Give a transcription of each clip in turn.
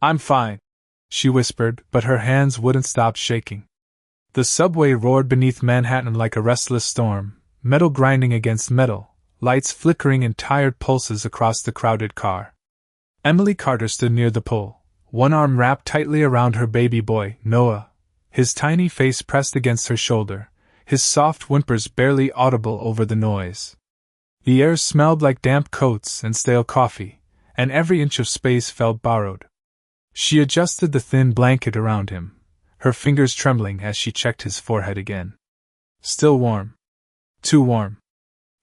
I'm fine, she whispered, but her hands wouldn't stop shaking. The subway roared beneath Manhattan like a restless storm, metal grinding against metal, lights flickering in tired pulses across the crowded car. Emily Carter stood near the pole, one arm wrapped tightly around her baby boy, Noah, his tiny face pressed against her shoulder, his soft whimpers barely audible over the noise. The air smelled like damp coats and stale coffee, and every inch of space felt borrowed. She adjusted the thin blanket around him, her fingers trembling as she checked his forehead again. Still warm. Too warm.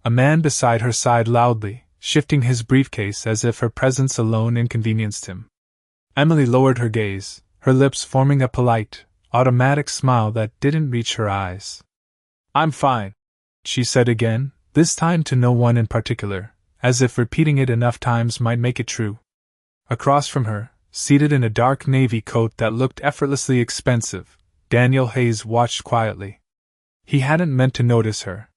A man beside her sighed loudly, shifting his briefcase as if her presence alone inconvenienced him. Emily lowered her gaze, her lips forming a polite, automatic smile that didn't reach her eyes. I'm fine, she said again, this time to no one in particular, as if repeating it enough times might make it true. Across from her, seated in a dark navy coat that looked effortlessly expensive, Daniel Hayes watched quietly. He hadn't meant to notice her.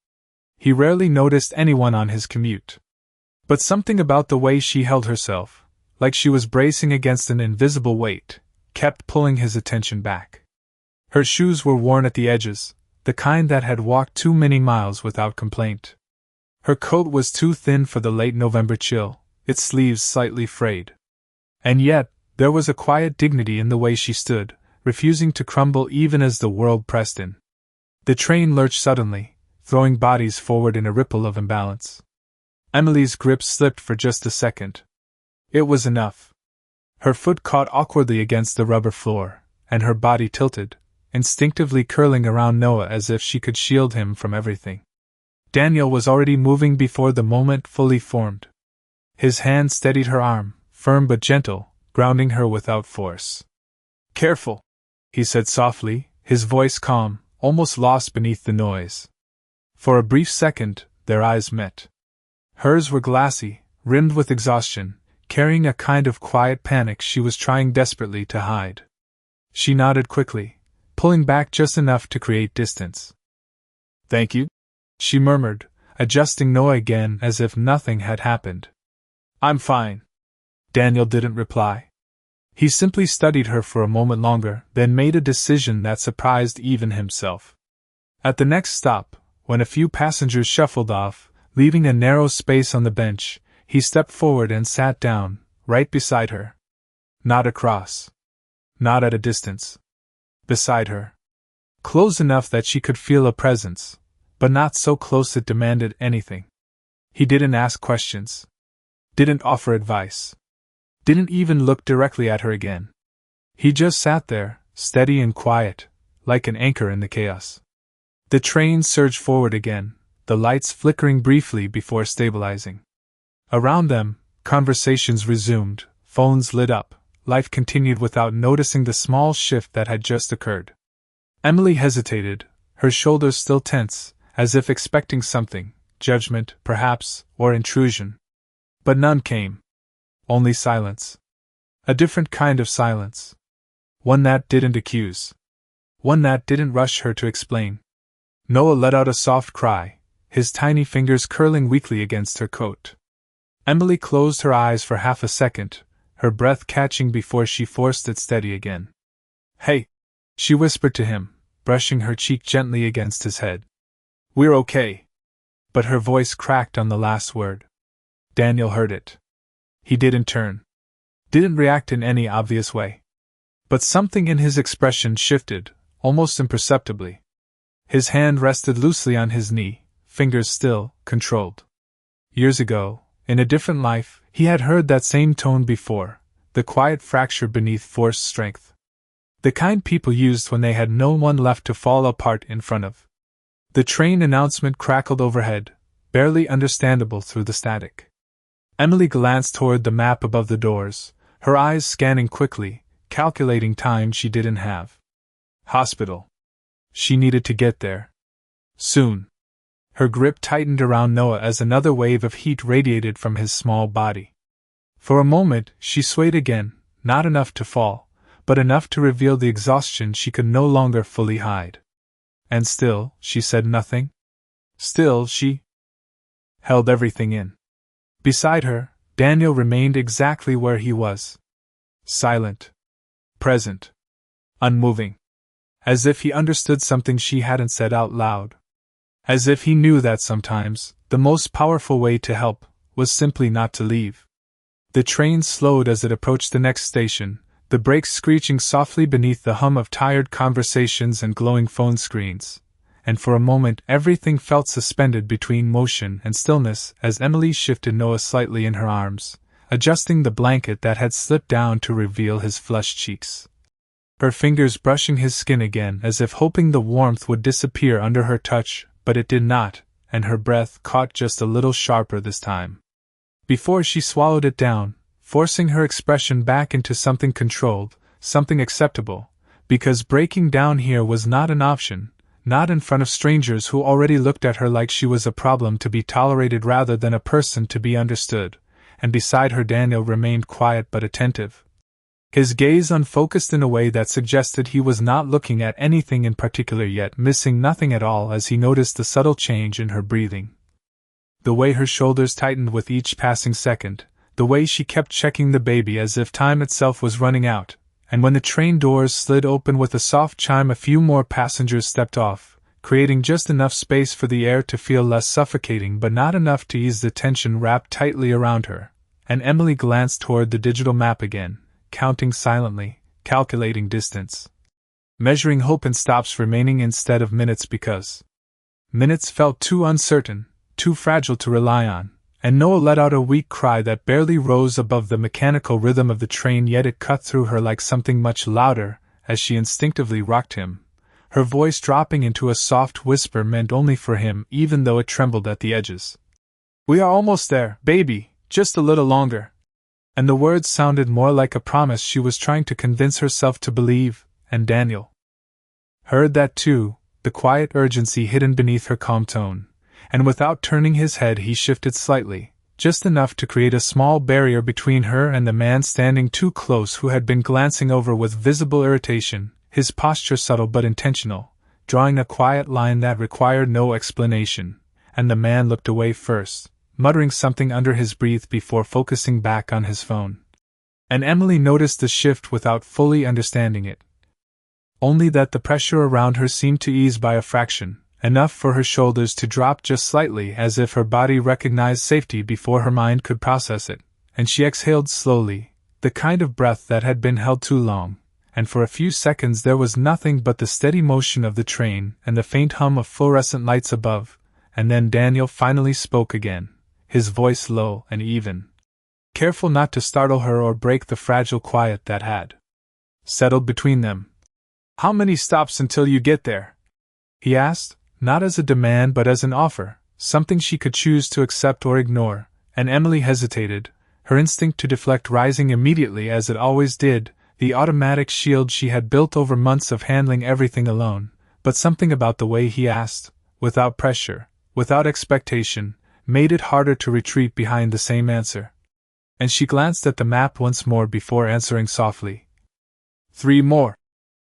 He rarely noticed anyone on his commute. But something about the way she held herself, like she was bracing against an invisible weight, kept pulling his attention back. Her shoes were worn at the edges, the kind that had walked too many miles without complaint. Her coat was too thin for the late November chill, its sleeves slightly frayed. And yet, there was a quiet dignity in the way she stood, refusing to crumble even as the world pressed in. The train lurched suddenly, throwing bodies forward in a ripple of imbalance. Emily's grip slipped for just a second. It was enough. Her foot caught awkwardly against the rubber floor, and her body tilted, instinctively curling around Noah as if she could shield him from everything. Daniel was already moving before the moment fully formed. His hand steadied her arm, firm but gentle, grounding her without force. Careful, he said softly, his voice calm, almost lost beneath the noise. For a brief second, their eyes met. Hers were glassy, rimmed with exhaustion, carrying a kind of quiet panic she was trying desperately to hide. She nodded quickly, pulling back just enough to create distance. Thank you, she murmured, adjusting Noah again as if nothing had happened. I'm fine. Daniel didn't reply. He simply studied her for a moment longer, then made a decision that surprised even himself. At the next stop, when a few passengers shuffled off, leaving a narrow space on the bench, he stepped forward and sat down, right beside her. Not across. Not at a distance. Beside her. Close enough that she could feel a presence, but not so close it demanded anything. He didn't ask questions. Didn't offer advice. Didn't even look directly at her again. He just sat there, steady and quiet, like an anchor in the chaos. The train surged forward again, the lights flickering briefly before stabilizing. Around them, conversations resumed, phones lit up, life continued without noticing the small shift that had just occurred. Emily hesitated, her shoulders still tense, as if expecting something, judgment, perhaps, or intrusion. But none came. Only silence. A different kind of silence. One that didn't accuse. One that didn't rush her to explain. Noah let out a soft cry, his tiny fingers curling weakly against her coat. Emily closed her eyes for half a second, her breath catching before she forced it steady again. Hey, she whispered to him, brushing her cheek gently against his head. We're okay. But her voice cracked on the last word. Daniel heard it. He didn't turn. Didn't react in any obvious way. But something in his expression shifted, almost imperceptibly. His hand rested loosely on his knee, fingers still, controlled. Years ago, in a different life, he had heard that same tone before, the quiet fracture beneath forced strength. The kind people used when they had no one left to fall apart in front of. The train announcement crackled overhead, barely understandable through the static. Emily glanced toward the map above the doors, her eyes scanning quickly, calculating time she didn't have. Hospital. She needed to get there. Soon. Her grip tightened around Noah as another wave of heat radiated from his small body. For a moment, she swayed again, not enough to fall, but enough to reveal the exhaustion she could no longer fully hide. And still, she said nothing. Still, she held everything in. Beside her, Daniel remained exactly where he was. Silent. Present. Unmoving. As if he understood something she hadn't said out loud. As if he knew that sometimes, the most powerful way to help was simply not to leave. The train slowed as it approached the next station, the brakes screeching softly beneath the hum of tired conversations and glowing phone screens. And for a moment everything felt suspended between motion and stillness as Emily shifted Noah slightly in her arms, adjusting the blanket that had slipped down to reveal his flushed cheeks. Her fingers brushing his skin again as if hoping the warmth would disappear under her touch, but it did not, and her breath caught just a little sharper this time. Before she swallowed it down, forcing her expression back into something controlled, something acceptable, because breaking down here was not an option, not in front of strangers who already looked at her like she was a problem to be tolerated rather than a person to be understood, and beside her Daniel remained quiet but attentive. His gaze unfocused in a way that suggested he was not looking at anything in particular yet missing nothing at all as he noticed the subtle change in her breathing. The way her shoulders tightened with each passing second, the way she kept checking the baby as if time itself was running out, and when the train doors slid open with a soft chime a few more passengers stepped off, creating just enough space for the air to feel less suffocating but not enough to ease the tension wrapped tightly around her, and Emily glanced toward the digital map again, counting silently, calculating distance. Measuring hope in stops remaining instead of minutes because minutes felt too uncertain, too fragile to rely on. And Noah let out a weak cry that barely rose above the mechanical rhythm of the train, yet it cut through her like something much louder, as she instinctively rocked him, her voice dropping into a soft whisper meant only for him even though it trembled at the edges. "We are almost there, baby, just a little longer." And the words sounded more like a promise she was trying to convince herself to believe, and Daniel heard that too, the quiet urgency hidden beneath her calm tone. And without turning his head he shifted slightly, just enough to create a small barrier between her and the man standing too close who had been glancing over with visible irritation, his posture subtle but intentional, drawing a quiet line that required no explanation, and the man looked away first, muttering something under his breath before focusing back on his phone. And Emily noticed the shift without fully understanding it. Only that the pressure around her seemed to ease by a fraction, enough for her shoulders to drop just slightly as if her body recognized safety before her mind could process it, and she exhaled slowly, the kind of breath that had been held too long, and for a few seconds there was nothing but the steady motion of the train and the faint hum of fluorescent lights above, and then Daniel finally spoke again, his voice low and even, careful not to startle her or break the fragile quiet that had settled between them. "How many stops until you get there?" he asked. Not as a demand but as an offer, something she could choose to accept or ignore, and Emily hesitated, her instinct to deflect rising immediately as it always did, the automatic shield she had built over months of handling everything alone, but something about the way he asked, without pressure, without expectation, made it harder to retreat behind the same answer. And she glanced at the map once more before answering softly. 3 more.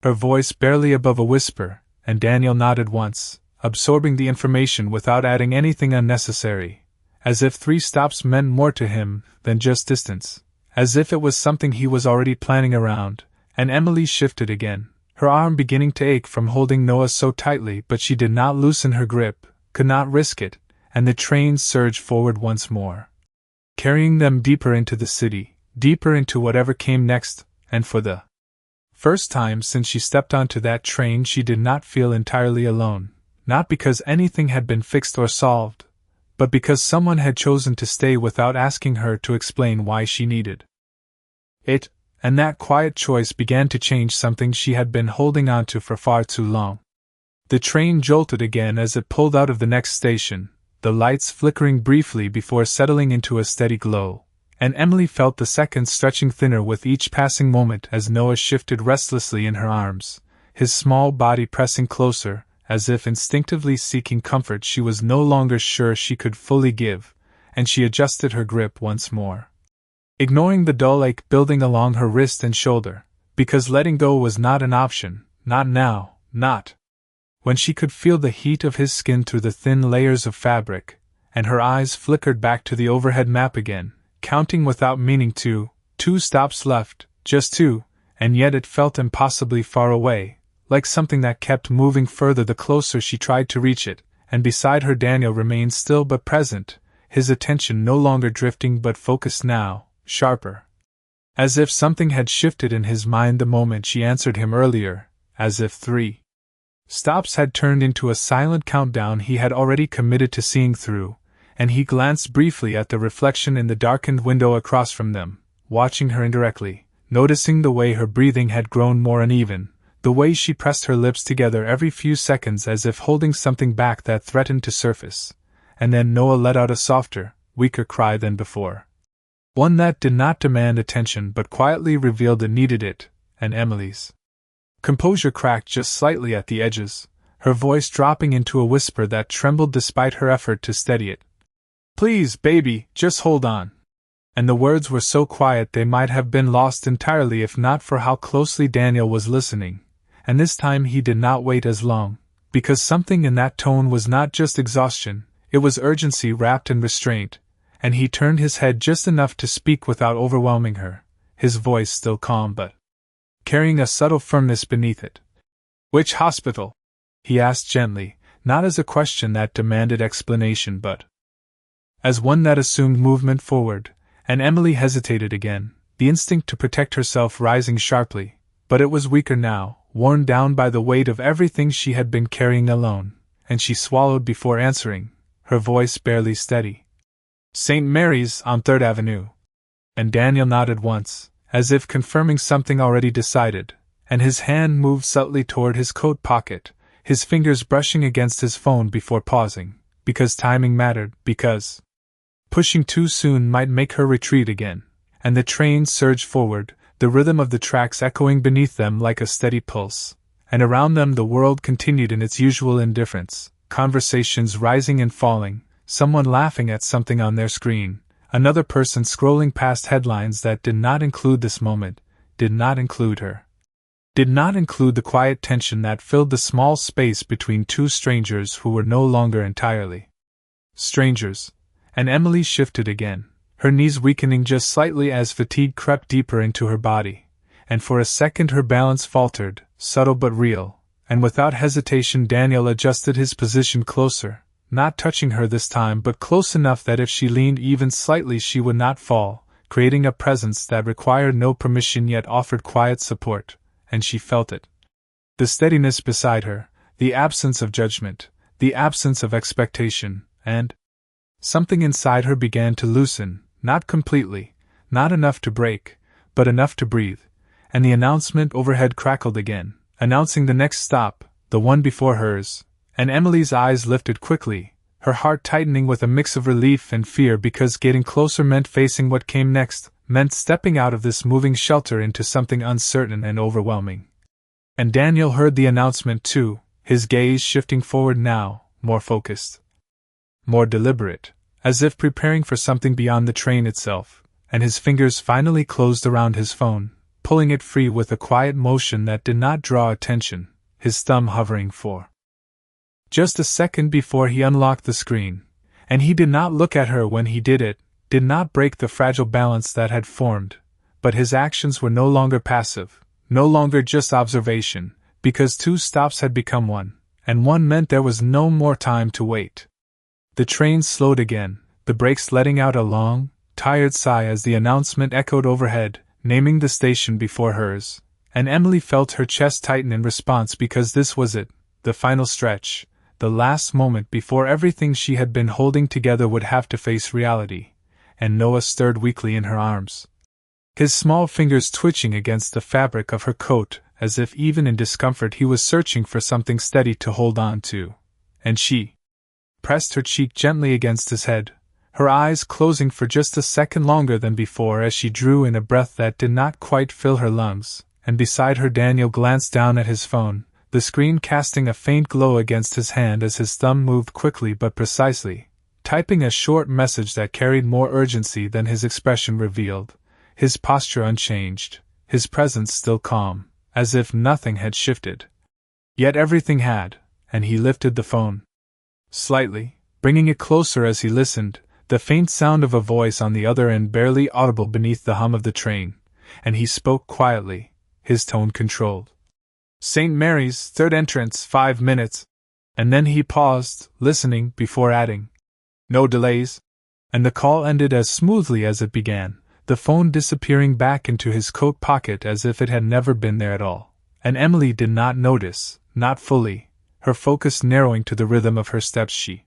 Her voice barely above a whisper, and Daniel nodded once, absorbing the information without adding anything unnecessary, as if 3 stops meant more to him than just distance, as if it was something he was already planning around, and Emily shifted again, her arm beginning to ache from holding Noah so tightly, but she did not loosen her grip, could not risk it, and the train surged forward once more, carrying them deeper into the city, deeper into whatever came next, and for the first time since she stepped onto that train she did not feel entirely alone. Not because anything had been fixed or solved, but because someone had chosen to stay without asking her to explain why she needed it, and that quiet choice began to change something she had been holding on to for far too long. The train jolted again as it pulled out of the next station, the lights flickering briefly before settling into a steady glow, and Emily felt the seconds stretching thinner with each passing moment as Noah shifted restlessly in her arms, his small body pressing closer, as if instinctively seeking comfort she was no longer sure she could fully give, and she adjusted her grip once more, ignoring the dull ache building along her wrist and shoulder, because letting go was not an option, not now, not when she could feel the heat of his skin through the thin layers of fabric, and her eyes flickered back to the overhead map again, counting without meaning to, 2 stops left, Just two, and yet it felt impossibly far away, like something that kept moving further the closer she tried to reach it, and beside her Daniel remained still but present, his attention no longer drifting but focused now, sharper. As if something had shifted in his mind the moment she answered him earlier, as if 3 stops had turned into a silent countdown he had already committed to seeing through, and he glanced briefly at the reflection in the darkened window across from them, watching her indirectly, noticing the way her breathing had grown more uneven, the way she pressed her lips together every few seconds as if holding something back that threatened to surface, and then Noah let out a softer, weaker cry than before. One that did not demand attention but quietly revealed it needed it, and Emily's composure cracked just slightly at the edges, her voice dropping into a whisper that trembled despite her effort to steady it. "Please, baby, just hold on." And the words were so quiet they might have been lost entirely if not for how closely Daniel was listening, and this time he did not wait as long, because something in that tone was not just exhaustion, it was urgency wrapped in restraint, and he turned his head just enough to speak without overwhelming her, his voice still calm but carrying a subtle firmness beneath it. "Which hospital?" he asked gently, not as a question that demanded explanation but as one that assumed movement forward, and Emily hesitated again, the instinct to protect herself rising sharply, but it was weaker now, worn down by the weight of everything she had been carrying alone, and she swallowed before answering, her voice barely steady. "St. Mary's on 3rd Avenue. And Daniel nodded once, as if confirming something already decided, and his hand moved subtly toward his coat pocket, his fingers brushing against his phone before pausing, because timing mattered, because pushing too soon might make her retreat again, and the train surged forward, the rhythm of the tracks echoing beneath them like a steady pulse, and around them the world continued in its usual indifference, conversations rising and falling, someone laughing at something on their screen, another person scrolling past headlines that did not include this moment, did not include her. Did not include the quiet tension that filled the small space between two strangers who were no longer entirely strangers, and Emily shifted again, her knees weakening just slightly as fatigue crept deeper into her body, and for a second her balance faltered, subtle but real, and without hesitation Daniel adjusted his position closer, not touching her this time but close enough that if she leaned even slightly she would not fall, creating a presence that required no permission yet offered quiet support, and she felt it. The steadiness beside her, the absence of judgment, the absence of expectation, and something inside her began to loosen, not completely, not enough to break, but enough to breathe, and the announcement overhead crackled again, announcing the next stop, the one before hers, and Emily's eyes lifted quickly, her heart tightening with a mix of relief and fear because getting closer meant facing what came next, meant stepping out of this moving shelter into something uncertain and overwhelming. And Daniel heard the announcement too, his gaze shifting forward now, more focused, more deliberate, as if preparing for something beyond the train itself, and his fingers finally closed around his phone, pulling it free with a quiet motion that did not draw attention, his thumb hovering for just a second before he unlocked the screen, and he did not look at her when he did it, did not break the fragile balance that had formed, but his actions were no longer passive, no longer just observation, because 2 stops had become 1, and 1 meant there was no more time to wait. The train slowed again, the brakes letting out a long, tired sigh as the announcement echoed overhead, naming the station before hers, and Emily felt her chest tighten in response because this was it, the final stretch, the last moment before everything she had been holding together would have to face reality, and Noah stirred weakly in her arms, his small fingers twitching against the fabric of her coat as if even in discomfort he was searching for something steady to hold on to, and she pressed her cheek gently against his head, her eyes closing for just a second longer than before as she drew in a breath that did not quite fill her lungs, and beside her Daniel glanced down at his phone, the screen casting a faint glow against his hand as his thumb moved quickly but precisely, typing a short message that carried more urgency than his expression revealed, his posture unchanged, his presence still calm, as if nothing had shifted. Yet everything had, and he lifted the phone slightly, bringing it closer as he listened, the faint sound of a voice on the other end barely audible beneath the hum of the train, and he spoke quietly, his tone controlled. "St. Mary's, third entrance, 5 minutes." And then he paused, listening, before adding, "No delays?" And the call ended as smoothly as it began, the phone disappearing back into his coat pocket as if it had never been there at all. And Emily did not notice, not fully, her focus narrowing to the rhythm of her steps she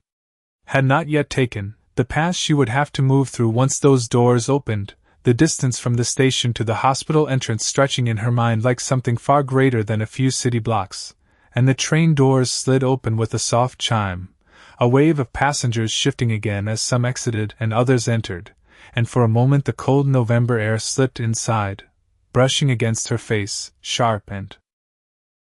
had not yet taken, the path she would have to move through once those doors opened, the distance from the station to the hospital entrance stretching in her mind like something far greater than a few city blocks. And the train doors slid open with a soft chime, a wave of passengers shifting again as some exited and others entered, and for a moment the cold November air slipped inside, brushing against her face, sharp and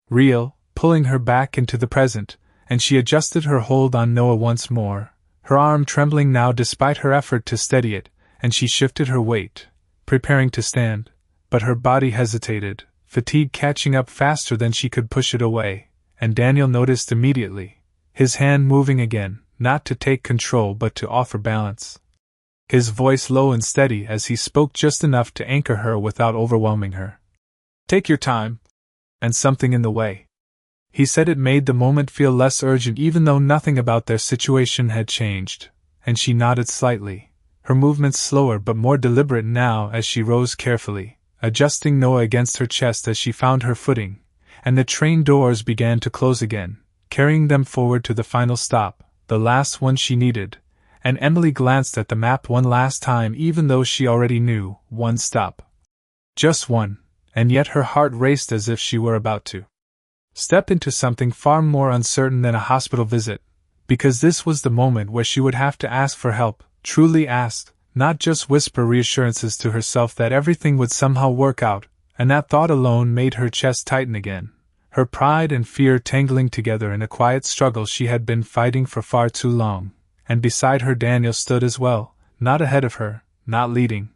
real, pulling her back into the present, and she adjusted her hold on Noah once more, her arm trembling now despite her effort to steady it, and she shifted her weight, preparing to stand, but her body hesitated, fatigue catching up faster than she could push it away, and Daniel noticed immediately, his hand moving again, not to take control but to offer balance. His voice low and steady as he spoke just enough to anchor her without overwhelming her. "Take your time." And something in the way he said it made the moment feel less urgent even though nothing about their situation had changed, and she nodded slightly, her movements slower but more deliberate now as she rose carefully, adjusting Noah against her chest as she found her footing, and the train doors began to close again, carrying them forward to the final stop, the last one she needed, and Emily glanced at the map one last time even though she already knew, one stop. Just one, and yet her heart raced as if she were about to step into something far more uncertain than a hospital visit, because this was the moment where she would have to ask for help, truly ask, not just whisper reassurances to herself that everything would somehow work out, and that thought alone made her chest tighten again, her pride and fear tangling together in a quiet struggle she had been fighting for far too long, and beside her Daniel stood as well, not ahead of her, not leading,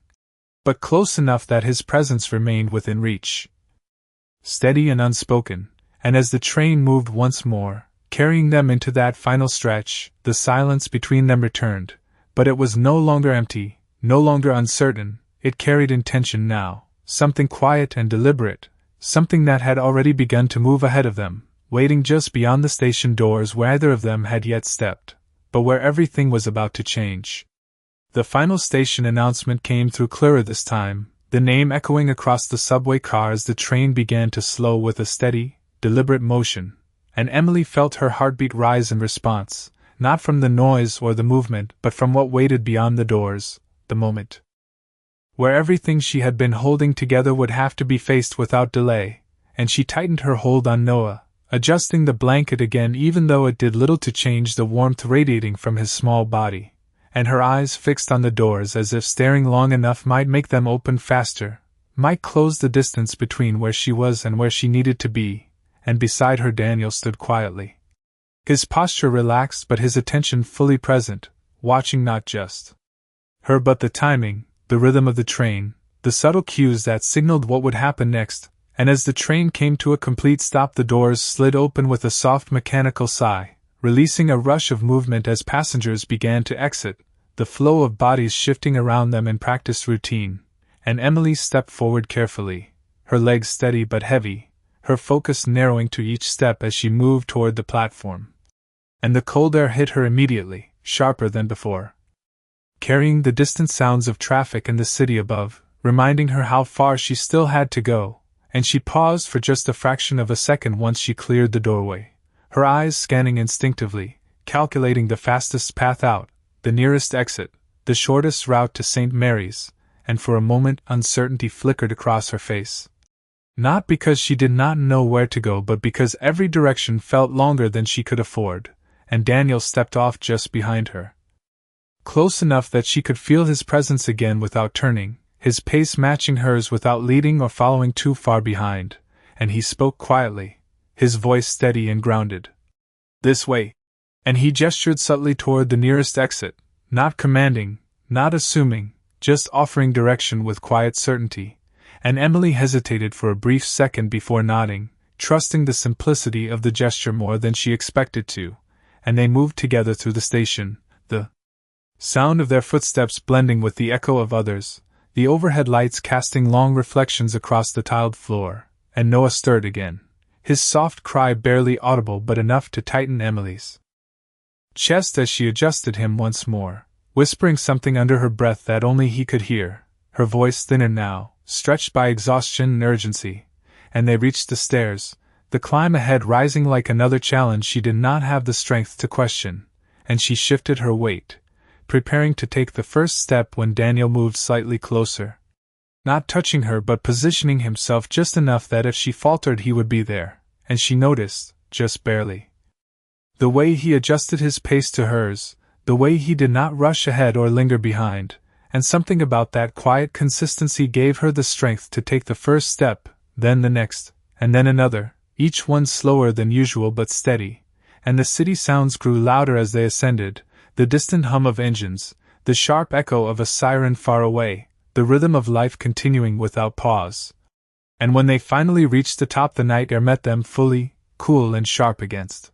but close enough that his presence remained within reach. Steady and unspoken, and as the train moved once more, carrying them into that final stretch, the silence between them returned, but it was no longer empty, no longer uncertain, it carried intention now, something quiet and deliberate, something that had already begun to move ahead of them, waiting just beyond the station doors where either of them had yet stepped, but where everything was about to change. The final station announcement came through clearer this time, the name echoing across the subway car as the train began to slow with a steady, deliberate motion, and Emily felt her heartbeat rise in response, not from the noise or the movement but from what waited beyond the doors, the moment where everything she had been holding together would have to be faced without delay, and she tightened her hold on Noah, adjusting the blanket again even though it did little to change the warmth radiating from his small body, and her eyes fixed on the doors as if staring long enough might make them open faster, might close the distance between where she was and where she needed to be, and beside her Daniel stood quietly. His posture relaxed but his attention fully present, watching not just her but the timing, the rhythm of the train, the subtle cues that signaled what would happen next, and as the train came to a complete stop the doors slid open with a soft mechanical sigh, releasing a rush of movement as passengers began to exit, the flow of bodies shifting around them in practiced routine, and Emily stepped forward carefully, her legs steady but heavy, her focus narrowing to each step as she moved toward the platform. And the cold air hit her immediately, sharper than before, carrying the distant sounds of traffic in the city above, reminding her how far she still had to go, and she paused for just a fraction of a second once she cleared the doorway, her eyes scanning instinctively, calculating the fastest path out, the nearest exit, the shortest route to St. Mary's, and for a moment uncertainty flickered across her face. Not because she did not know where to go but because every direction felt longer than she could afford, and Daniel stepped off just behind her, close enough that she could feel his presence again without turning, his pace matching hers without leading or following too far behind, and he spoke quietly, his voice steady and grounded. "This way." And he gestured subtly toward the nearest exit, not commanding, not assuming, just offering direction with quiet certainty, and Emily hesitated for a brief second before nodding, trusting the simplicity of the gesture more than she expected to, and they moved together through the station, the sound of their footsteps blending with the echo of others, the overhead lights casting long reflections across the tiled floor, and Noah stirred again, his soft cry barely audible but enough to tighten Emily's chest as she adjusted him once more, whispering something under her breath that only he could hear, her voice thinner now, stretched by exhaustion and urgency, and they reached the stairs, the climb ahead rising like another challenge she did not have the strength to question, and she shifted her weight, preparing to take the first step when Daniel moved slightly closer. Not touching her but positioning himself just enough that if she faltered he would be there, and she noticed, just barely, the way he adjusted his pace to hers, the way he did not rush ahead or linger behind, and something about that quiet consistency gave her the strength to take the first step, then the next, and then another, each one slower than usual but steady, and the city sounds grew louder as they ascended, the distant hum of engines, the sharp echo of a siren far away, the rhythm of life continuing without pause. And when they finally reached the top, the night air met them fully, cool and sharp against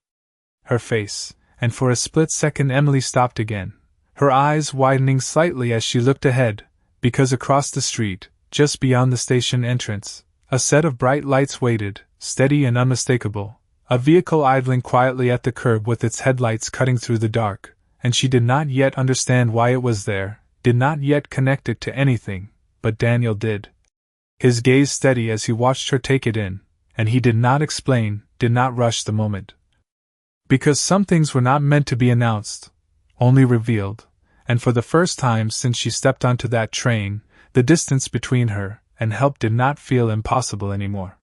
her face, and for a split second Emily stopped again, her eyes widening slightly as she looked ahead, because across the street, just beyond the station entrance, a set of bright lights waited, steady and unmistakable, a vehicle idling quietly at the curb with its headlights cutting through the dark, and she did not yet understand why it was there, did not yet connect it to anything, but Daniel did. His gaze steady as he watched her take it in, and he did not explain, did not rush the moment. Because some things were not meant to be announced, only revealed, and for the first time since she stepped onto that train, the distance between her and help did not feel impossible anymore.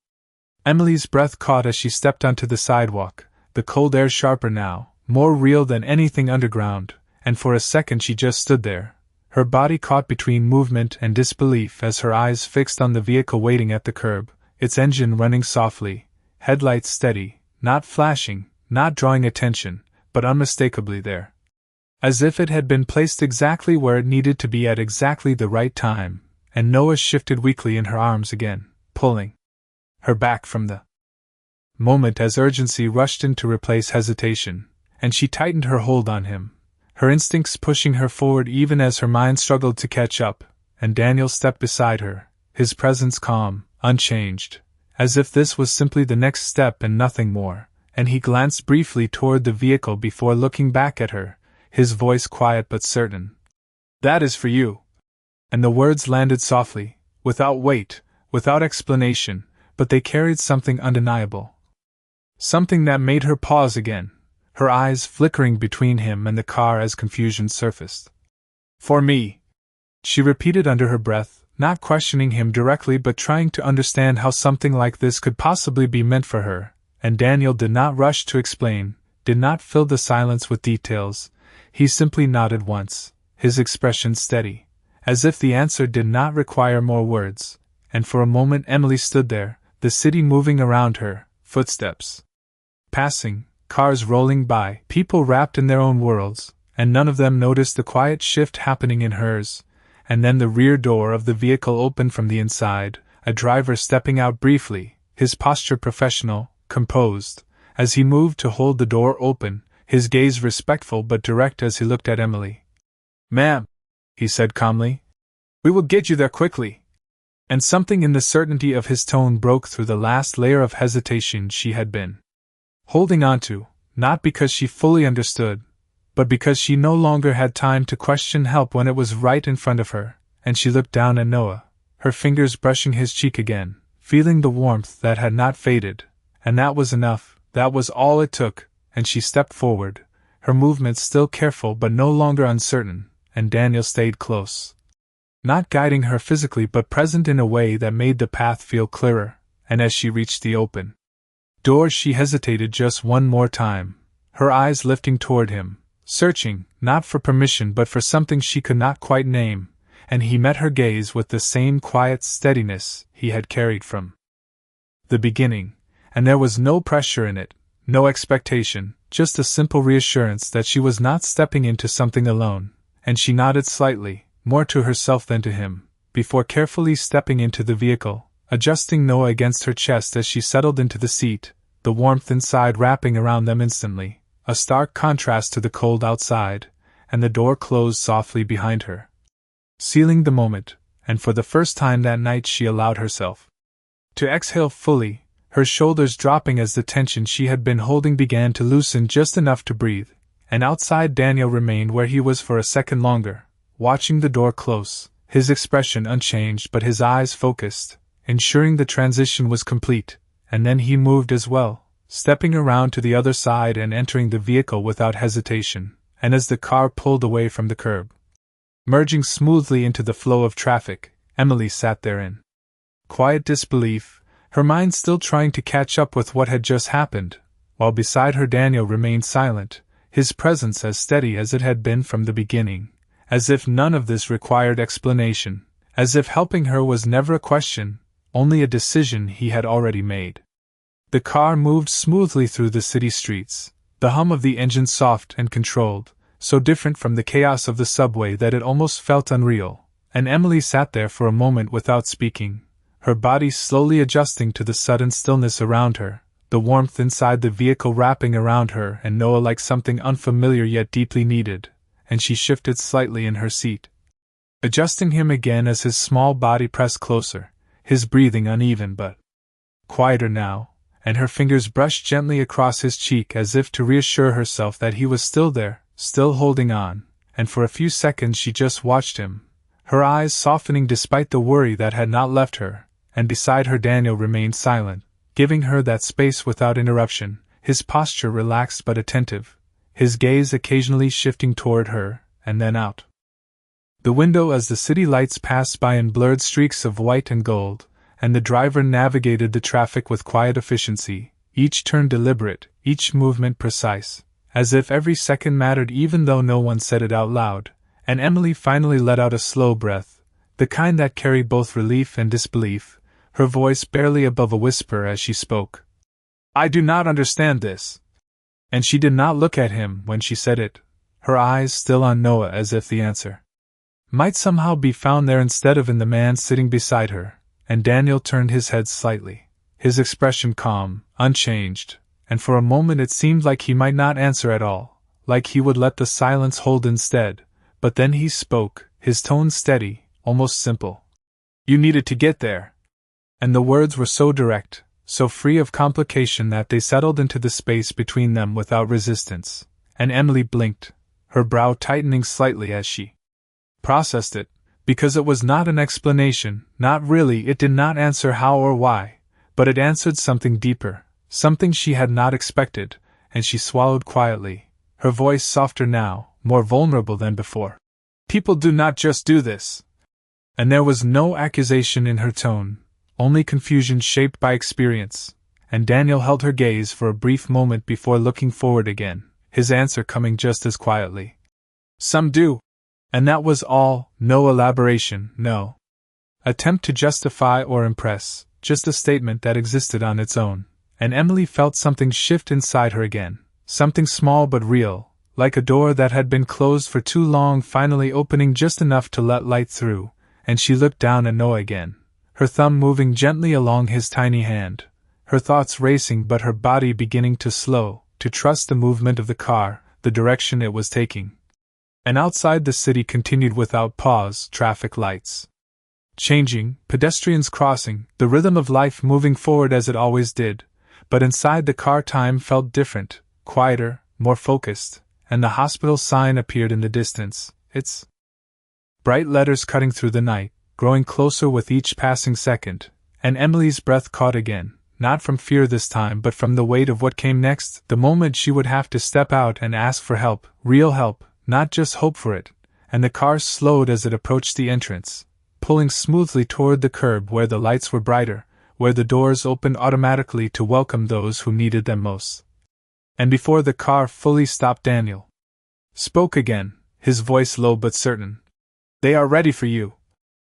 Emily's breath caught as she stepped onto the sidewalk, the cold air sharper now, more real than anything underground, and for a second she just stood there, her body caught between movement and disbelief as her eyes fixed on the vehicle waiting at the curb, its engine running softly, headlights steady, not flashing, not drawing attention, but unmistakably there. As if it had been placed exactly where it needed to be at exactly the right time, and Noah shifted weakly in her arms again, pulling her back from the moment as urgency rushed in to replace hesitation, and she tightened her hold on him, her instincts pushing her forward even as her mind struggled to catch up, and Daniel stepped beside her, his presence calm, unchanged, as if this was simply the next step and nothing more, and he glanced briefly toward the vehicle before looking back at her, his voice quiet but certain. "That is for you." And the words landed softly, without weight, without explanation, but they carried something undeniable. Something that made her pause again, her eyes flickering between him and the car as confusion surfaced. "For me," she repeated under her breath, not questioning him directly but trying to understand how something like this could possibly be meant for her, and Daniel did not rush to explain, did not fill the silence with details, he simply nodded once, his expression steady, as if the answer did not require more words, and for a moment Emily stood there, the city moving around her, footsteps passing, cars rolling by, people wrapped in their own worlds, and none of them noticed the quiet shift happening in hers, and then the rear door of the vehicle opened from the inside, a driver stepping out briefly, his posture professional, composed, as he moved to hold the door open, his gaze respectful but direct as he looked at Emily. "Ma'am," he said calmly, "we will get you there quickly." And something in the certainty of his tone broke through the last layer of hesitation she had been holding on to, not because she fully understood, but because she no longer had time to question help when it was right in front of her, and she looked down at Noah, her fingers brushing his cheek again, feeling the warmth that had not faded, and that was enough, that was all it took, and she stepped forward, her movements still careful but no longer uncertain, and Daniel stayed close. Not guiding her physically but present in a way that made the path feel clearer, and as she reached the open door she hesitated just one more time, her eyes lifting toward him, searching, not for permission but for something she could not quite name, and he met her gaze with the same quiet steadiness he had carried from the beginning, and there was no pressure in it, no expectation, just a simple reassurance that she was not stepping into something alone, and she nodded slightly, more to herself than to him, before carefully stepping into the vehicle, adjusting Noah against her chest as she settled into the seat, the warmth inside wrapping around them instantly, a stark contrast to the cold outside, and the door closed softly behind her, sealing the moment, and for the first time that night she allowed herself to exhale fully, her shoulders dropping as the tension she had been holding began to loosen just enough to breathe, and outside Daniel remained where he was for a second longer, watching the door close, his expression unchanged but his eyes focused, ensuring the transition was complete, and then he moved as well, stepping around to the other side and entering the vehicle without hesitation, and as the car pulled away from the curb, merging smoothly into the flow of traffic, Emily sat there in quiet disbelief, her mind still trying to catch up with what had just happened, while beside her Daniel remained silent, his presence as steady as it had been from the beginning, as if none of this required explanation, as if helping her was never a question, only a decision he had already made. The car moved smoothly through the city streets, the hum of the engine soft and controlled, so different from the chaos of the subway that it almost felt unreal, and Emily sat there for a moment without speaking, her body slowly adjusting to the sudden stillness around her, the warmth inside the vehicle wrapping around her and Noah like something unfamiliar yet deeply needed, and she shifted slightly in her seat, adjusting him again as his small body pressed closer, his breathing uneven but quieter now, and her fingers brushed gently across his cheek as if to reassure herself that he was still there, still holding on, and for a few seconds she just watched him, her eyes softening despite the worry that had not left her, and beside her Daniel remained silent, giving her that space without interruption, his posture relaxed but attentive, his gaze occasionally shifting toward her, and then out the window as the city lights passed by in blurred streaks of white and gold, and the driver navigated the traffic with quiet efficiency, each turn deliberate, each movement precise, as if every second mattered even though no one said it out loud, and Emily finally let out a slow breath, the kind that carried both relief and disbelief, her voice barely above a whisper as she spoke. "I do not understand this." And she did not look at him when she said it, her eyes still on Noah as if the answer might somehow be found there instead of in the man sitting beside her. And Daniel turned his head slightly, his expression calm, unchanged, and for a moment it seemed like he might not answer at all, like he would let the silence hold instead, but then he spoke, his tone steady, almost simple. "You needed to get there." And the words were so direct, so free of complication that they settled into the space between them without resistance, and Emily blinked, her brow tightening slightly as she processed it. Because it was not an explanation, not really, it did not answer how or why, but it answered something deeper, something she had not expected, and she swallowed quietly, her voice softer now, more vulnerable than before. "People do not just do this." And there was no accusation in her tone, only confusion shaped by experience, and Daniel held her gaze for a brief moment before looking forward again, his answer coming just as quietly. "Some do." And that was all, no elaboration, no attempt to justify or impress, just a statement that existed on its own, and Emily felt something shift inside her again, something small but real, like a door that had been closed for too long finally opening just enough to let light through, and she looked down at Noah again, her thumb moving gently along his tiny hand, her thoughts racing but her body beginning to slow, to trust the movement of the car, the direction it was taking. And outside the city continued without pause, traffic lights changing, pedestrians crossing, the rhythm of life moving forward as it always did, but inside the car time felt different, quieter, more focused, and the hospital sign appeared in the distance, its bright letters cutting through the night, growing closer with each passing second, and Emily's breath caught again, not from fear this time but from the weight of what came next, the moment she would have to step out and ask for help, real help, not just hope for it, and the car slowed as it approached the entrance, pulling smoothly toward the curb where the lights were brighter, where the doors opened automatically to welcome those who needed them most. And before the car fully stopped, Daniel spoke again, his voice low but certain. "They are ready for you."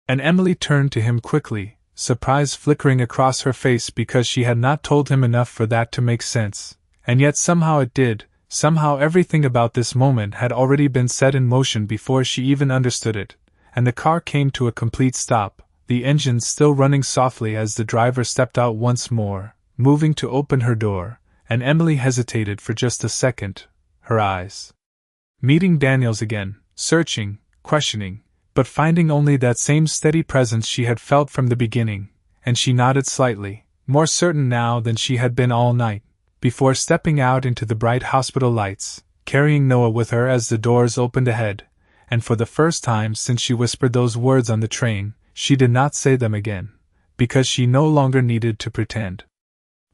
And Emily turned to him quickly, surprise flickering across her face because she had not told him enough for that to make sense, and yet somehow it did. Somehow everything about this moment had already been set in motion before she even understood it, and the car came to a complete stop, the engine still running softly as the driver stepped out once more, moving to open her door, and Emily hesitated for just a second, her eyes meeting Daniel's again, searching, questioning, but finding only that same steady presence she had felt from the beginning, and she nodded slightly, more certain now than she had been all night, before stepping out into the bright hospital lights, carrying Noah with her as the doors opened ahead, and for the first time since she whispered those words on the train, she did not say them again, because she no longer needed to pretend.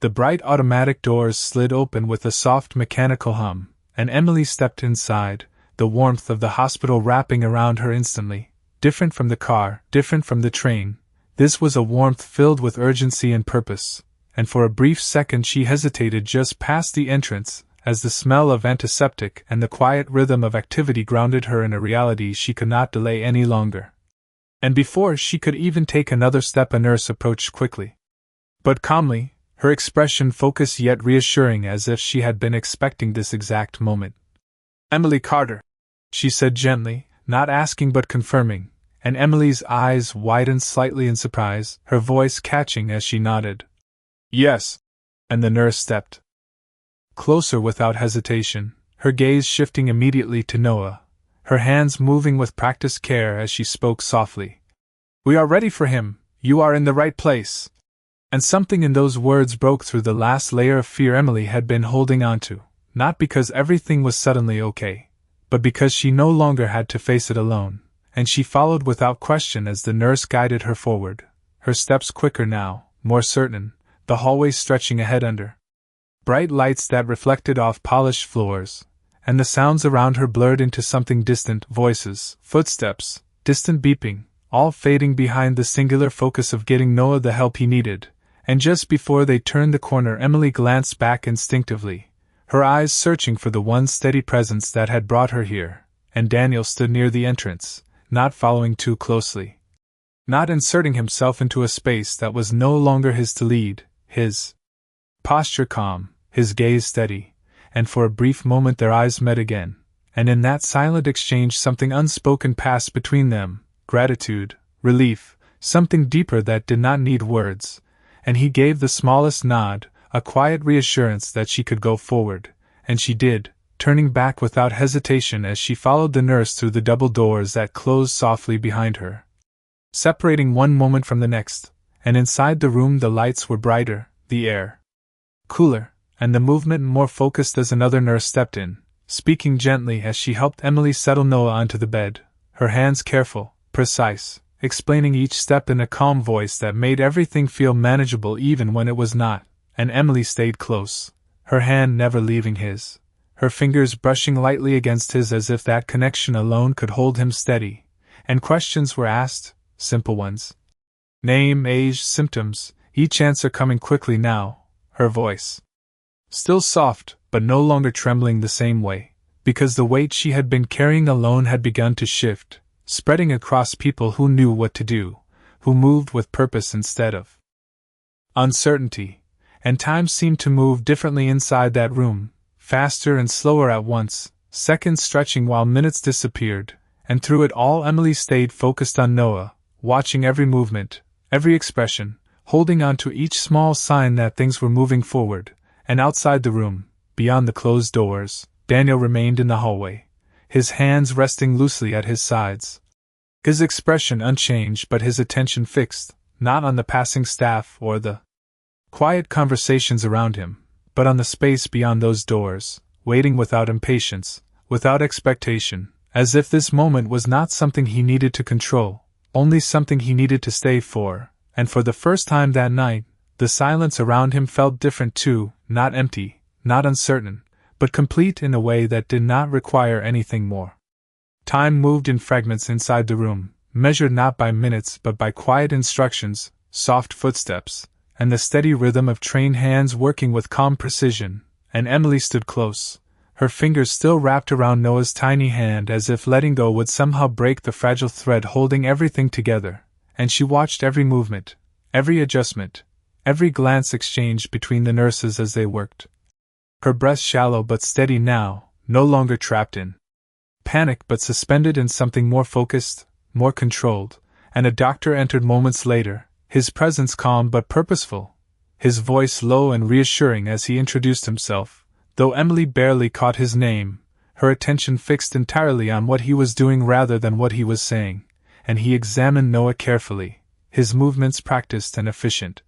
The bright automatic doors slid open with a soft mechanical hum, and Emily stepped inside, the warmth of the hospital wrapping around her instantly. Different from the car, different from the train, this was a warmth filled with urgency and purpose, and for a brief second she hesitated just past the entrance, as the smell of antiseptic and the quiet rhythm of activity grounded her in a reality she could not delay any longer. And before she could even take another step, a nurse approached quickly, but calmly, her expression focused yet reassuring, as if she had been expecting this exact moment. "Emily Carter," she said gently, not asking but confirming, and Emily's eyes widened slightly in surprise, her voice catching as she nodded. "Yes." And the nurse stepped closer without hesitation, her gaze shifting immediately to Noah, her hands moving with practiced care as she spoke softly. "We are ready for him, you are in the right place." And something in those words broke through the last layer of fear Emily had been holding on to, not because everything was suddenly okay, but because she no longer had to face it alone, and she followed without question as the nurse guided her forward, her steps quicker now, more certain, the hallway stretching ahead under bright lights that reflected off polished floors, and the sounds around her blurred into something distant, voices, footsteps, distant beeping, all fading behind the singular focus of getting Noah the help he needed. And just before they turned the corner, Emily glanced back instinctively, her eyes searching for the one steady presence that had brought her here, and Daniel stood near the entrance, not following too closely, not inserting himself into a space that was no longer his to lead, his posture calm, his gaze steady, and for a brief moment their eyes met again, and in that silent exchange something unspoken passed between them, gratitude, relief, something deeper that did not need words, and he gave the smallest nod, a quiet reassurance that she could go forward, and she did, turning back without hesitation as she followed the nurse through the double doors that closed softly behind her, separating one moment from the next, and inside the room the lights were brighter, the air cooler, and the movement more focused as another nurse stepped in, speaking gently as she helped Emily settle Noah onto the bed, her hands careful, precise, explaining each step in a calm voice that made everything feel manageable even when it was not, and Emily stayed close, her hand never leaving his, her fingers brushing lightly against his as if that connection alone could hold him steady, and questions were asked, simple ones. Name, age, symptoms, each answer coming quickly now, her voice still soft, but no longer trembling the same way, because the weight she had been carrying alone had begun to shift, spreading across people who knew what to do, who moved with purpose instead of uncertainty, and time seemed to move differently inside that room, faster and slower at once, seconds stretching while minutes disappeared, and through it all Emily stayed focused on Noah, watching every movement, every expression, holding on to each small sign that things were moving forward. And outside the room, beyond the closed doors, Daniel remained in the hallway, his hands resting loosely at his sides, his expression unchanged but his attention fixed, not on the passing staff or the quiet conversations around him, but on the space beyond those doors, waiting without impatience, without expectation, as if this moment was not something he needed to control, only something he needed to stay for, and for the first time that night, the silence around him felt different too, not empty, not uncertain, but complete in a way that did not require anything more. Time moved in fragments inside the room, measured not by minutes but by quiet instructions, soft footsteps, and the steady rhythm of trained hands working with calm precision, and Emily stood close, her fingers still wrapped around Noah's tiny hand as if letting go would somehow break the fragile thread holding everything together, and she watched every movement, every adjustment, every glance exchanged between the nurses as they worked. Her breath shallow but steady now, no longer trapped in panic but suspended in something more focused, more controlled, and a doctor entered moments later, his presence calm but purposeful, his voice low and reassuring as he introduced himself, though Emily barely caught his name, her attention fixed entirely on what he was doing rather than what he was saying, and he examined Noah carefully, his movements practiced and efficient.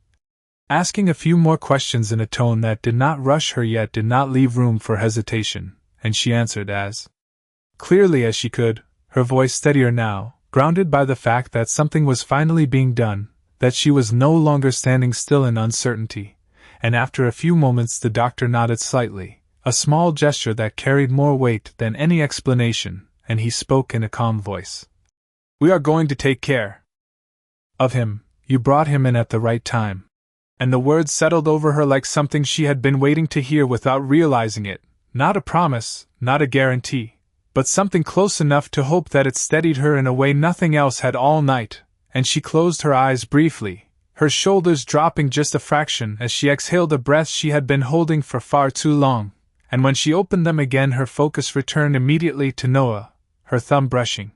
Asking a few more questions in a tone that did not rush her yet did not leave room for hesitation, and she answered as clearly as she could, her voice steadier now, grounded by the fact that something was finally being done, that she was no longer standing still in uncertainty. And after a few moments the doctor nodded slightly, a small gesture that carried more weight than any explanation, and he spoke in a calm voice. "We are going to take care of him. You brought him in at the right time." And the words settled over her like something she had been waiting to hear without realizing it, not a promise, not a guarantee, but something close enough to hope that it steadied her in a way nothing else had all night, and she closed her eyes briefly, her shoulders dropping just a fraction as she exhaled a breath she had been holding for far too long, and when she opened them again her focus returned immediately to Noah, her thumb brushing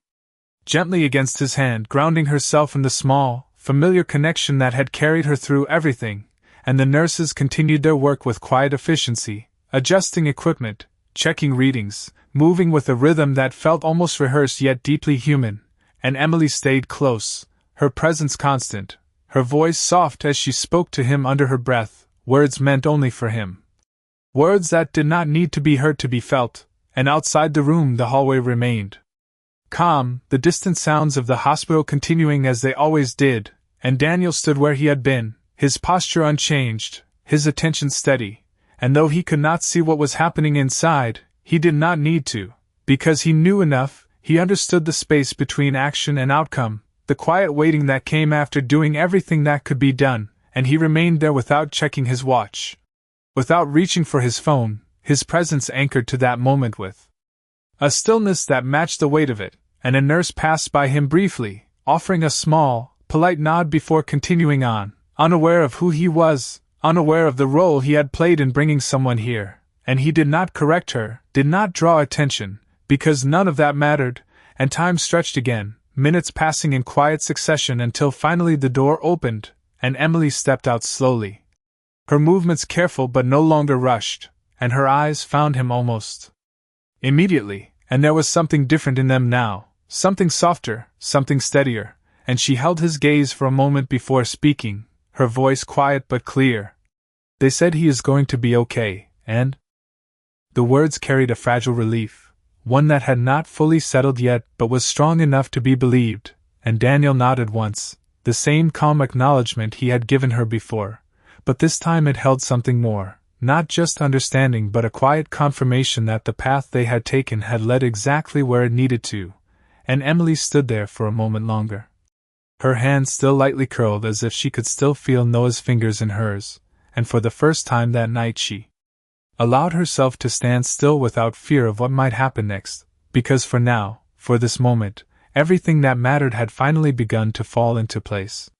gently against his hand, grounding herself in the small, familiar connection that had carried her through everything, and the nurses continued their work with quiet efficiency, adjusting equipment, checking readings, moving with a rhythm that felt almost rehearsed yet deeply human, and Emily stayed close, her presence constant, her voice soft as she spoke to him under her breath, words meant only for him. Words that did not need to be heard to be felt, and outside the room the hallway remained calm, the distant sounds of the hospital continuing as they always did, and Daniel stood where he had been, his posture unchanged, his attention steady, and though he could not see what was happening inside, he did not need to, because he knew enough, he understood the space between action and outcome, the quiet waiting that came after doing everything that could be done, and he remained there without checking his watch. Without reaching for his phone, his presence anchored to that moment with a stillness that matched the weight of it, and a nurse passed by him briefly, offering a small, polite nod before continuing on, unaware of who he was, unaware of the role he had played in bringing someone here, and he did not correct her, did not draw attention, because none of that mattered, and time stretched again, minutes passing in quiet succession until finally the door opened, and Emily stepped out slowly. Her movements careful but no longer rushed, and her eyes found him almost immediately, and there was something different in them now, something softer, something steadier, and she held his gaze for a moment before speaking, her voice quiet but clear. "They said he is going to be okay, and—" The words carried a fragile relief, one that had not fully settled yet but was strong enough to be believed, and Daniel nodded once, the same calm acknowledgement he had given her before, but this time it held something more, not just understanding but a quiet confirmation that the path they had taken had led exactly where it needed to, and Emily stood there for a moment longer. Her hand still lightly curled as if she could still feel Noah's fingers in hers, and for the first time that night she allowed herself to stand still without fear of what might happen next, because for now, for this moment, everything that mattered had finally begun to fall into place.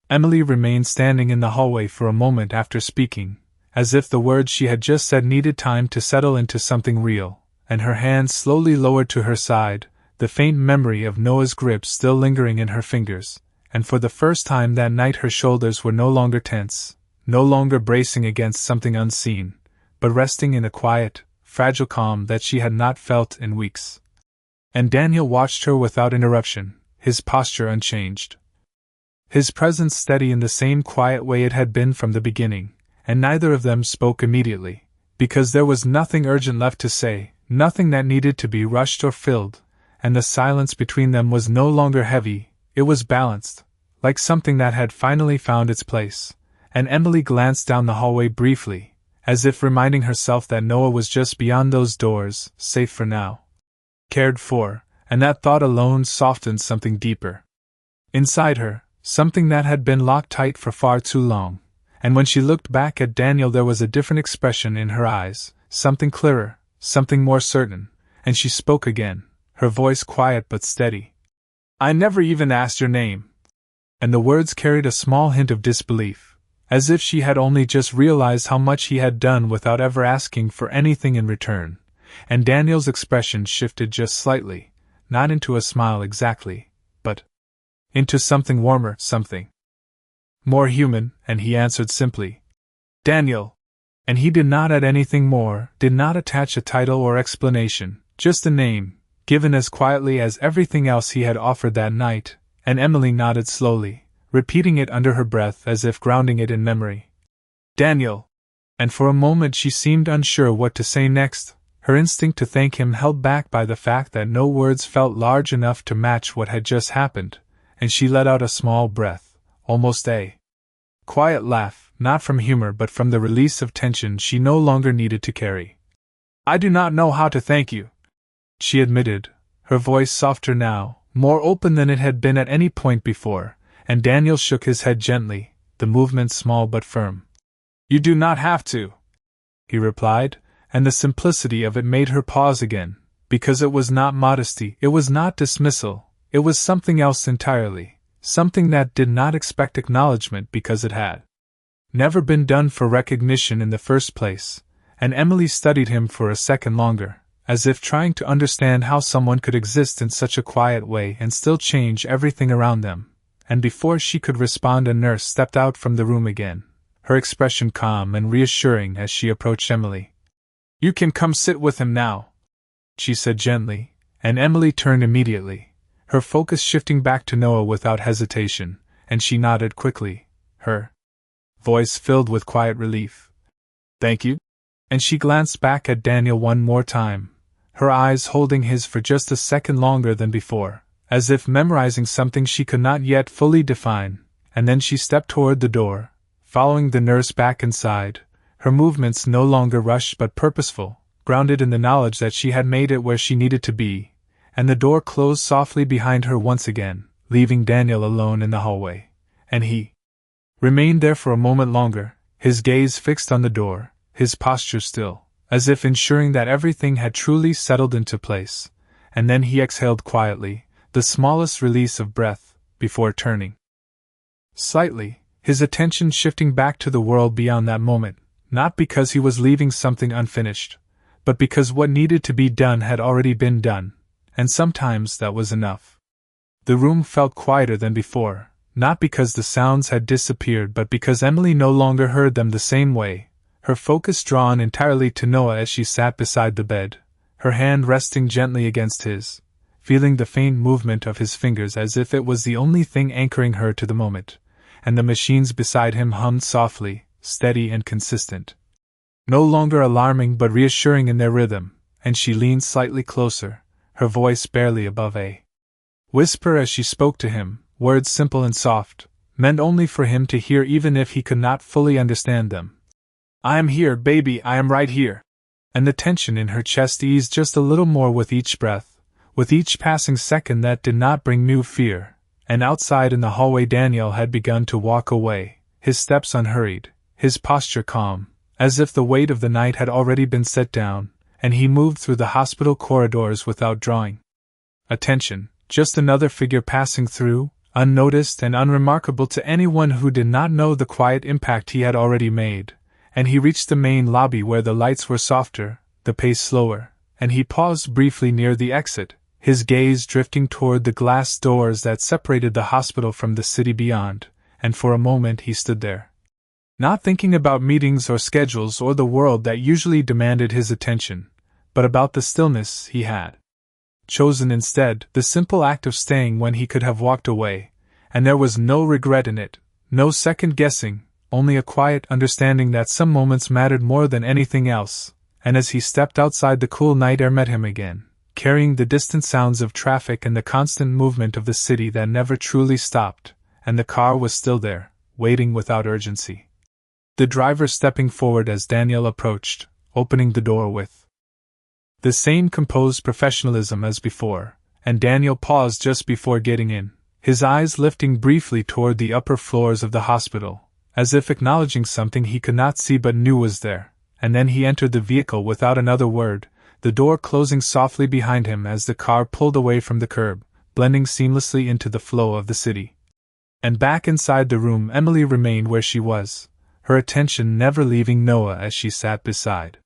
Emily remained standing in the hallway for a moment after speaking, as if the words she had just said needed time to settle into something real, and her hand slowly lowered to her side, the faint memory of Noah's grip still lingering in her fingers, and for the first time that night her shoulders were no longer tense, no longer bracing against something unseen, but resting in a quiet, fragile calm that she had not felt in weeks. And Daniel watched her without interruption, his posture unchanged, his presence steady in the same quiet way it had been from the beginning, and neither of them spoke immediately, because there was nothing urgent left to say, nothing that needed to be rushed or filled, and the silence between them was no longer heavy, it was balanced, like something that had finally found its place, and Emily glanced down the hallway briefly, as if reminding herself that Noah was just beyond those doors, safe for now, cared for, and that thought alone softened something deeper inside her, something that had been locked tight for far too long, and when she looked back at Daniel there was a different expression in her eyes, something clearer, something more certain, and she spoke again, her voice quiet but steady. "I never even asked your name." And the words carried a small hint of disbelief, as if she had only just realized how much he had done without ever asking for anything in return, and Daniel's expression shifted just slightly, not into a smile exactly, but into something warmer, something more human, and he answered simply, "Daniel." And he did not add anything more, did not attach a title or explanation, just a name, given as quietly as everything else he had offered that night, and Emily nodded slowly, repeating it under her breath as if grounding it in memory. Daniel! And for a moment she seemed unsure what to say next, her instinct to thank him held back by the fact that no words felt large enough to match what had just happened, and she let out a small breath, almost a quiet laugh, not from humor but from the release of tension she no longer needed to carry. I do not know how to thank you, she admitted, her voice softer now, more open than it had been at any point before, and Daniel shook his head gently, the movement small but firm. You do not have to, he replied, and the simplicity of it made her pause again, because it was not modesty, it was not dismissal, it was something else entirely, something that did not expect acknowledgement because it had never been done for recognition in the first place, and Emily studied him for a second longer, as if trying to understand how someone could exist in such a quiet way and still change everything around them, and before she could respond a nurse stepped out from the room again, her expression calm and reassuring as she approached Emily. You can come sit with him now, she said gently, and Emily turned immediately, her focus shifting back to Noah without hesitation, and she nodded quickly, her voice filled with quiet relief. Thank you? And she glanced back at Daniel one more time, her eyes holding his for just a second longer than before, as if memorizing something she could not yet fully define, and then she stepped toward the door, following the nurse back inside, her movements no longer rushed but purposeful, grounded in the knowledge that she had made it where she needed to be, and the door closed softly behind her once again, leaving Daniel alone in the hallway, and he remained there for a moment longer, his gaze fixed on the door, his posture still, as if ensuring that everything had truly settled into place, and then he exhaled quietly, the smallest release of breath, before turning slightly, his attention shifting back to the world beyond that moment, not because he was leaving something unfinished, but because what needed to be done had already been done, and sometimes that was enough. The room felt quieter than before, not because the sounds had disappeared but because Emily no longer heard them the same way, her focus drawn entirely to Noah as she sat beside the bed, her hand resting gently against his, feeling the faint movement of his fingers as if it was the only thing anchoring her to the moment, and the machines beside him hummed softly, steady and consistent. No longer alarming but reassuring in their rhythm, and she leaned slightly closer, her voice barely above a whisper as she spoke to him, words simple and soft, meant only for him to hear even if he could not fully understand them. I am here, baby, I am right here. And the tension in her chest eased just a little more with each breath, with each passing second that did not bring new fear, and outside in the hallway Daniel had begun to walk away, his steps unhurried, his posture calm, as if the weight of the night had already been set down, and he moved through the hospital corridors without drawing attention, just another figure passing through, unnoticed and unremarkable to anyone who did not know the quiet impact he had already made, and he reached the main lobby where the lights were softer, the pace slower, and he paused briefly near the exit, his gaze drifting toward the glass doors that separated the hospital from the city beyond, and for a moment he stood there, not thinking about meetings or schedules or the world that usually demanded his attention, but about the stillness he had chosen instead, the simple act of staying when he could have walked away, and there was no regret in it, no second guessing, only a quiet understanding that some moments mattered more than anything else, and as he stepped outside the cool night air met him again, carrying the distant sounds of traffic and the constant movement of the city that never truly stopped, and the car was still there, waiting without urgency. The driver stepping forward as Daniel approached, opening the door with the same composed professionalism as before, and Daniel paused just before getting in, his eyes lifting briefly toward the upper floors of the hospital, as if acknowledging something he could not see but knew was there, and then he entered the vehicle without another word, the door closing softly behind him as the car pulled away from the curb, blending seamlessly into the flow of the city. And back inside the room Emily remained where she was, her attention never leaving Noah as she sat beside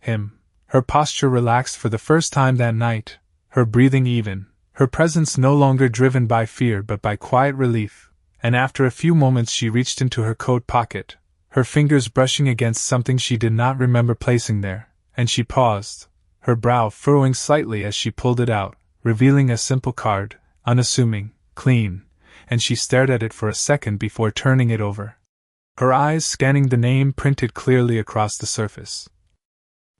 him, her posture relaxed for the first time that night, her breathing even, her presence no longer driven by fear but by quiet relief, and after a few moments she reached into her coat pocket, her fingers brushing against something she did not remember placing there, and she paused, her brow furrowing slightly as she pulled it out, revealing a simple card, unassuming, clean, and she stared at it for a second before turning it over, her eyes scanning the name printed clearly across the surface.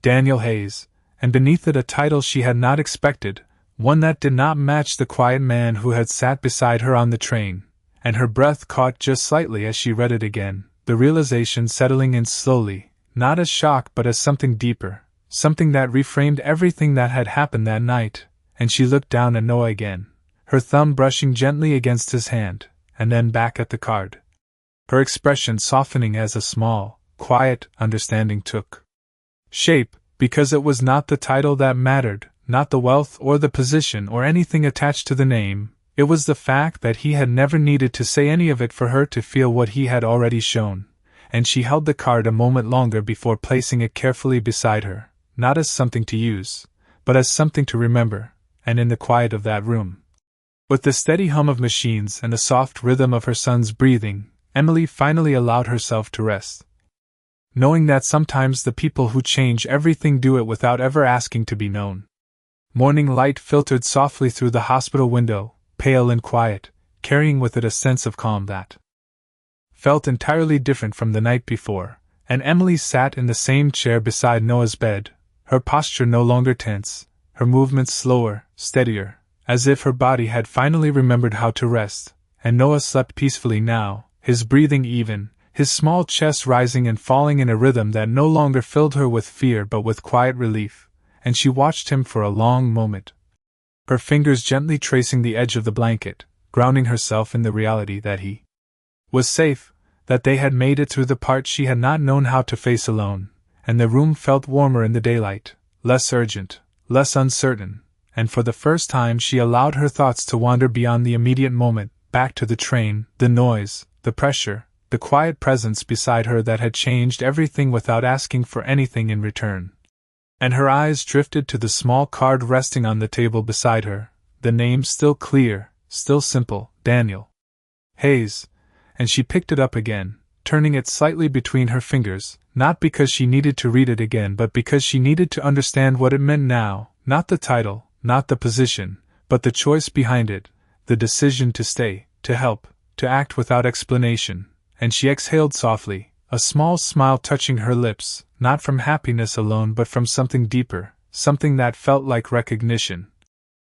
Daniel Hayes, and beneath it a title she had not expected, one that did not match the quiet man who had sat beside her on the train, and her breath caught just slightly as she read it again, the realization settling in slowly, not as shock but as something deeper, something that reframed everything that had happened that night, and she looked down at Noah again, her thumb brushing gently against his hand, and then back at the card, her expression softening as a small, quiet understanding took shape, because it was not the title that mattered, not the wealth or the position or anything attached to the name, it was the fact that he had never needed to say any of it for her to feel what he had already shown, and she held the card a moment longer before placing it carefully beside her, not as something to use, but as something to remember, and in the quiet of that room, with the steady hum of machines and the soft rhythm of her son's breathing, Emily finally allowed herself to rest, knowing that sometimes the people who change everything do it without ever asking to be known. Morning light filtered softly through the hospital window, pale and quiet, carrying with it a sense of calm that felt entirely different from the night before, and Emily sat in the same chair beside Noah's bed, her posture no longer tense, her movements slower, steadier, as if her body had finally remembered how to rest, and Noah slept peacefully now, his breathing even, his small chest rising and falling in a rhythm that no longer filled her with fear but with quiet relief, and she watched him for a long moment, her fingers gently tracing the edge of the blanket, grounding herself in the reality that he was safe, that they had made it through the part she had not known how to face alone, and the room felt warmer in the daylight, less urgent, less uncertain, and for the first time she allowed her thoughts to wander beyond the immediate moment, back to the train, the noise, the pressure, the quiet presence beside her that had changed everything without asking for anything in return. And her eyes drifted to the small card resting on the table beside her, the name still clear, still simple, Daniel Hayes, and she picked it up again, turning it slightly between her fingers, not because she needed to read it again but because she needed to understand what it meant now, not the title, not the position, but the choice behind it, the decision to stay, to help, to act without explanation, and she exhaled softly, a small smile touching her lips, not from happiness alone but from something deeper, something that felt like recognition.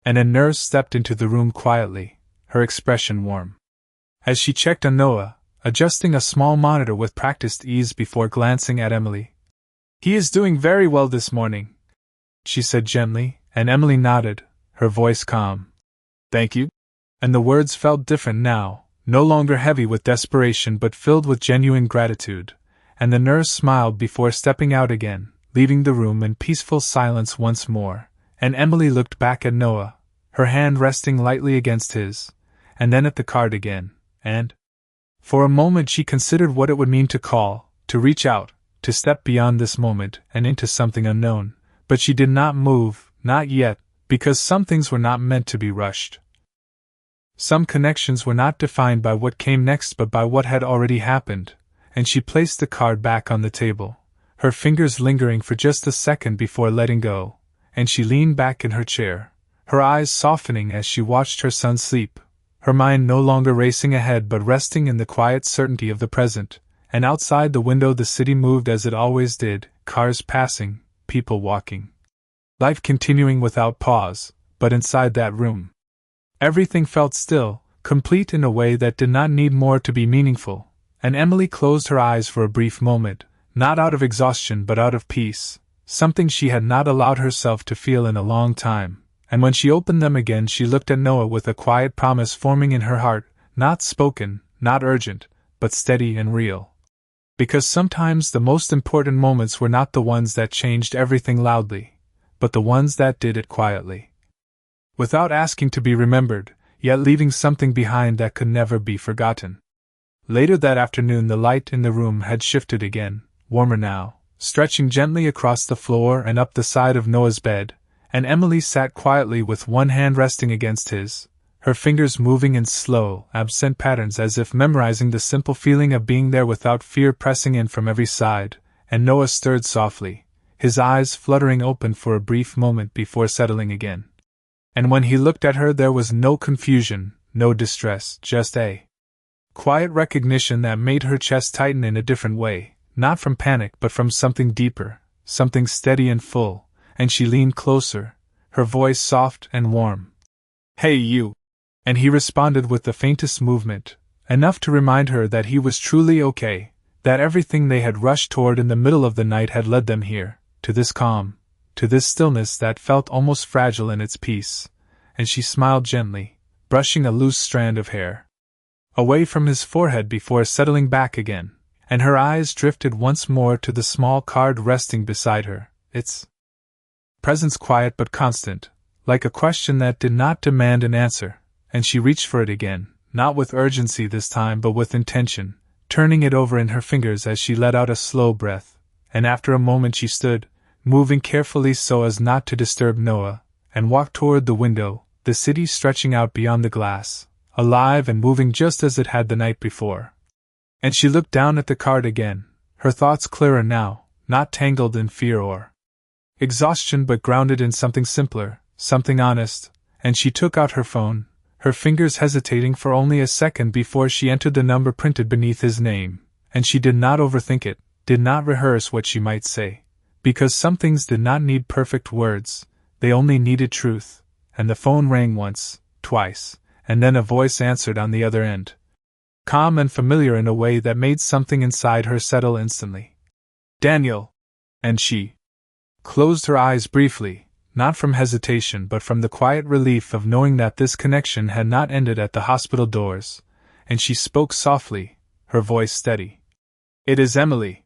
And a nurse stepped into the room quietly, her expression warm, as she checked on Noah, adjusting a small monitor with practiced ease before glancing at Emily. "He is doing very well this morning," she said gently, and Emily nodded, her voice calm. "Thank you." And the words felt different now, no longer heavy with desperation but filled with genuine gratitude, and the nurse smiled before stepping out again, leaving the room in peaceful silence once more, and Emily looked back at Noah, her hand resting lightly against his, and then at the card again, and for a moment she considered what it would mean to call, to reach out, to step beyond this moment and into something unknown, but she did not move, not yet, because some things were not meant to be rushed. Some connections were not defined by what came next but by what had already happened, and she placed the card back on the table, her fingers lingering for just a second before letting go, and she leaned back in her chair, her eyes softening as she watched her son sleep, her mind no longer racing ahead but resting in the quiet certainty of the present, and outside the window the city moved as it always did, cars passing, people walking, life continuing without pause, but inside that room, everything felt still, complete in a way that did not need more to be meaningful, and Emily closed her eyes for a brief moment, not out of exhaustion but out of peace, something she had not allowed herself to feel in a long time, and when she opened them again she looked at Noah with a quiet promise forming in her heart, not spoken, not urgent, but steady and real. Because sometimes the most important moments were not the ones that changed everything loudly, but the ones that did it quietly, without asking to be remembered, yet leaving something behind that could never be forgotten. Later that afternoon the light in the room had shifted again, warmer now, stretching gently across the floor and up the side of Noah's bed, and Emily sat quietly with one hand resting against his, her fingers moving in slow, absent patterns as if memorizing the simple feeling of being there without fear pressing in from every side, and Noah stirred softly, his eyes fluttering open for a brief moment before settling again. And when he looked at her there was no confusion, no distress, just a quiet recognition that made her chest tighten in a different way, not from panic but from something deeper, something steady and full, and she leaned closer, her voice soft and warm. "Hey, you!" And he responded with the faintest movement, enough to remind her that he was truly okay, that everything they had rushed toward in the middle of the night had led them here, to this calm, to this stillness that felt almost fragile in its peace, and she smiled gently, brushing a loose strand of hair away from his forehead before settling back again, and her eyes drifted once more to the small card resting beside her, its presence quiet but constant, like a question that did not demand an answer, and she reached for it again, not with urgency this time but with intention, turning it over in her fingers as she let out a slow breath, and after a moment she stood, moving carefully so as not to disturb Noah, and walked toward the window, the city stretching out beyond the glass, alive and moving just as it had the night before. And she looked down at the card again, her thoughts clearer now, not tangled in fear or exhaustion but grounded in something simpler, something honest, and she took out her phone, her fingers hesitating for only a second before she entered the number printed beneath his name, and she did not overthink it, did not rehearse what she might say, because some things did not need perfect words, they only needed truth, and the phone rang once, twice, and then a voice answered on the other end, calm and familiar in a way that made something inside her settle instantly. "Daniel!" And she closed her eyes briefly, not from hesitation but from the quiet relief of knowing that this connection had not ended at the hospital doors, and she spoke softly, her voice steady. "It is Emily."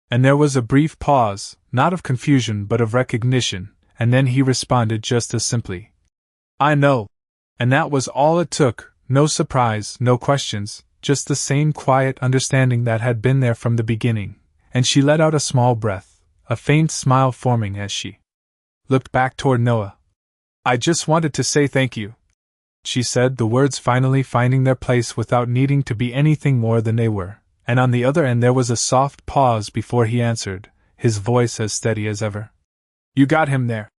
And there was a brief pause, not of confusion but of recognition, and then he responded just as simply, "I know." And that was all it took, no surprise, no questions, just the same quiet understanding that had been there from the beginning, and she let out a small breath, a faint smile forming as she looked back toward Noah. "I just wanted to say thank you," she said, the words finally finding their place without needing to be anything more than they were, and on the other end there was a soft pause before he answered, his voice as steady as ever. "You got him there."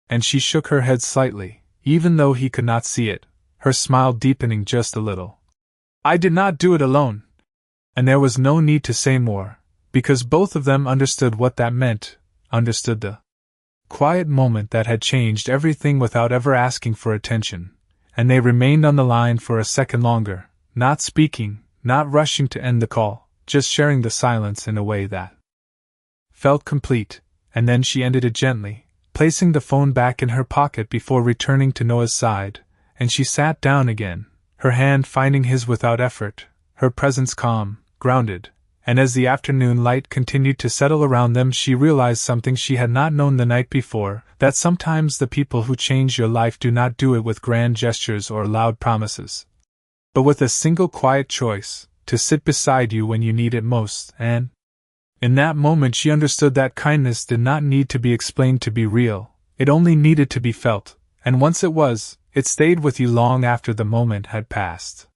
And she shook her head slightly, even though he could not see it, her smile deepening just a little. "I did not do it alone." And there was no need to say more, because both of them understood what that meant, understood the quiet moment that had changed everything without ever asking for attention, and they remained on the line for a second longer, not speaking, not rushing to end the call, just sharing the silence in a way that felt complete, and then she ended it gently, placing the phone back in her pocket before returning to Noah's side, and she sat down again, her hand finding his without effort, her presence calm, grounded, and as the afternoon light continued to settle around them she realized something she had not known the night before, that sometimes the people who change your life do not do it with grand gestures or loud promises, but with a single quiet choice, to sit beside you when you need it most, and in that moment she understood that kindness did not need to be explained to be real, it only needed to be felt, and once it was, it stayed with you long after the moment had passed.